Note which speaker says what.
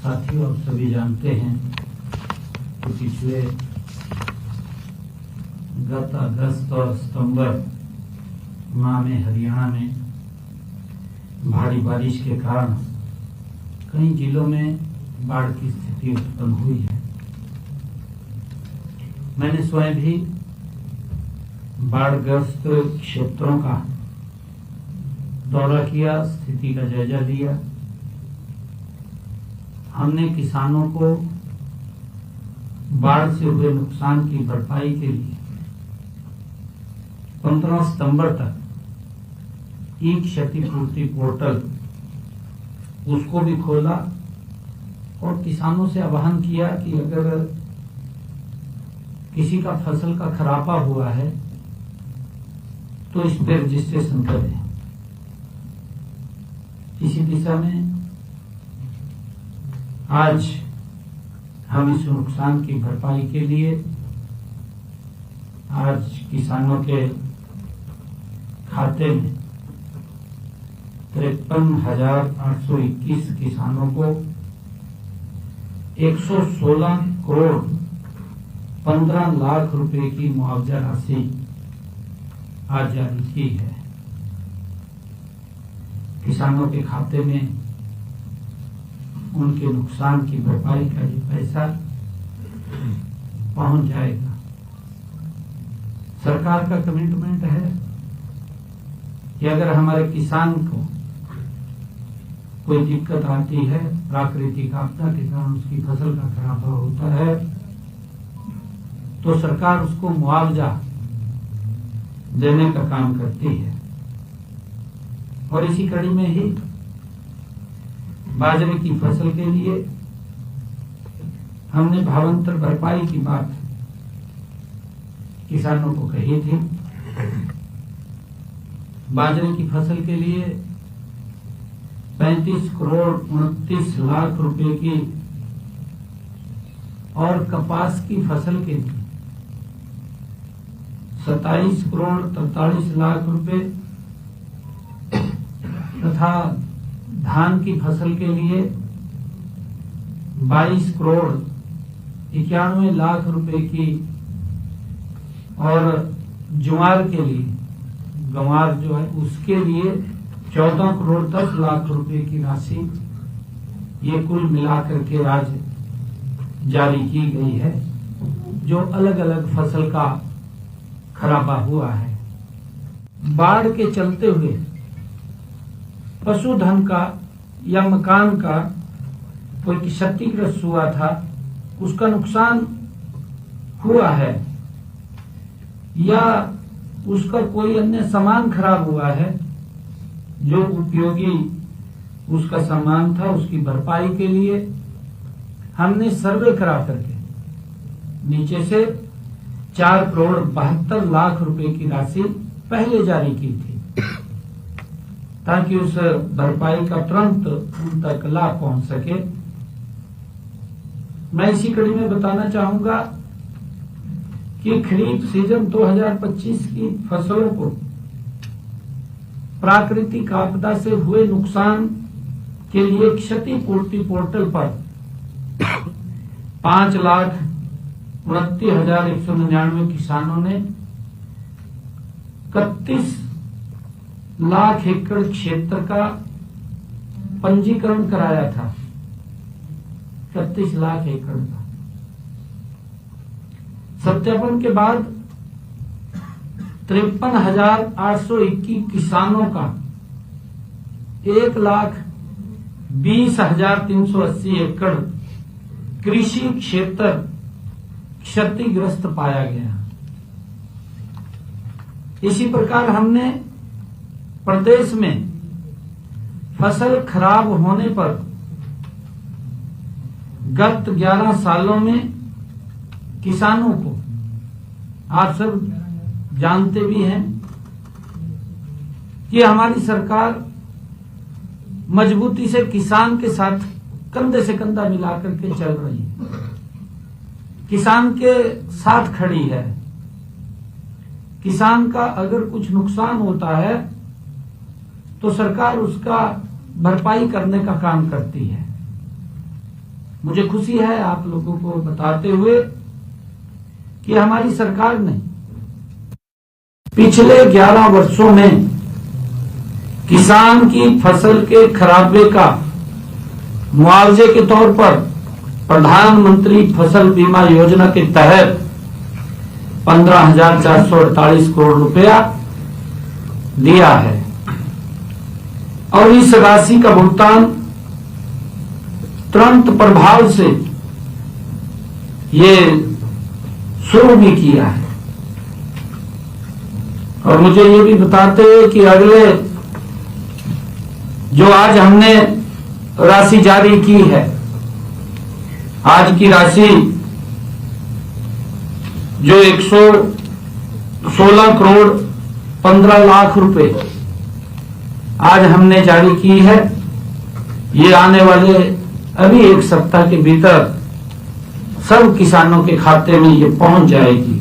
Speaker 1: साथियों, आप सभी जानते हैं कि पिछले गत अगस्त और सितंबर माह में हरियाणा में भारी बारिश के कारण कई जिलों में बाढ़ की स्थिति उत्पन्न हुई है। मैंने स्वयं भी बाढ़ग्रस्त क्षेत्रों का दौरा किया, स्थिति का जायजा लिया। हमने किसानों को बाढ़ से हुए नुकसान की भरपाई के लिए 15 सितंबर तक ई क्षतिपूर्ति पोर्टल उसको भी खोला और किसानों से आह्वान किया कि अगर किसी का फसल का खराबा हुआ है तो इस पर रजिस्ट्रेशन करें। इसी दिशा में आज हम इस नुकसान की भरपाई के लिए आज किसानों के खाते में 53,821 किसानों को 116 करोड़ 15 लाख रुपए की मुआवजा राशि आज जारी की है। किसानों के खाते में उनके नुकसान की भरपाई का ये पैसा पहुंच जाएगा। सरकार का कमिटमेंट है कि अगर हमारे किसान को कोई दिक्कत आती है, प्राकृतिक आपदा के कारण उसकी फसल का खराबा होता है, तो सरकार उसको मुआवजा देने का काम करती है। और इसी कड़ी में ही बाजरे की फसल के लिए हमने भावांतर भरपाई की बात किसानों को कही थी। बाजरे की फसल के लिए 35 करोड़ 29 लाख रुपए की और कपास की फसल के लिए 27 करोड़ 43 लाख रुपए तथा धान की फसल के लिए 22 करोड़ 91 लाख रुपए की और ज्वार के लिए गंवार जो है उसके लिए 14 करोड़ 10 लाख रुपए की राशि ये कुल मिलाकर के आज जारी की गई है, जो अलग अलग फसल का खराबा हुआ है। बाढ़ के चलते हुए पशुधन का या मकान का कोई क्षतिग्रस्त हुआ था, उसका नुकसान हुआ है, या उसका कोई अन्य सामान खराब हुआ है, जो उपयोगी उसका सामान था, उसकी भरपाई के लिए हमने सर्वे करा करके नीचे से 4 करोड़ 72 लाख रुपए की राशि पहले जारी की थी, ताकि उस भरपाई का तुरंत उन तक लाभ पहुंच सके। मैं इसी कड़ी में बताना चाहूंगा कि खरीफ सीजन 2025 की फसलों को प्राकृतिक आपदा से हुए नुकसान के लिए क्षतिपूर्ति पोर्टल पर 5,29,199 किसानों ने 31 लाख एकड़ क्षेत्र का पंजीकरण कराया था। 31 लाख एकड़ का सत्यापन के बाद 53,821 किसानों का 1,20,380 एकड़ कृषि क्षेत्र क्षतिग्रस्त पाया गया। इसी प्रकार हमने प्रदेश में फसल खराब होने पर गत 11 सालों में किसानों को, आप सब जानते भी हैं कि हमारी सरकार मजबूती से किसान के साथ कंधे से कंधा मिलाकर के चल रही है, किसान के साथ खड़ी है। किसान का अगर कुछ नुकसान होता है तो सरकार उसका भरपाई करने का काम करती है। मुझे खुशी है आप लोगों को बताते हुए कि हमारी सरकार ने पिछले 11 वर्षों में किसान की फसल के खराबे का मुआवजे के तौर पर प्रधानमंत्री फसल बीमा योजना के तहत 15,448 करोड़ रुपया दिया है और इस राशि का भुगतान तुरंत प्रभाव से ये शुरू भी किया है। और मुझे ये भी बताते हैं कि अगले जो आज हमने राशि जारी की है, आज की राशि जो 116 करोड़ 15 लाख रुपए आज हमने जारी की है, ये आने वाले अभी एक सप्ताह के भीतर सब किसानों के खाते में ये पहुंच जाएगी।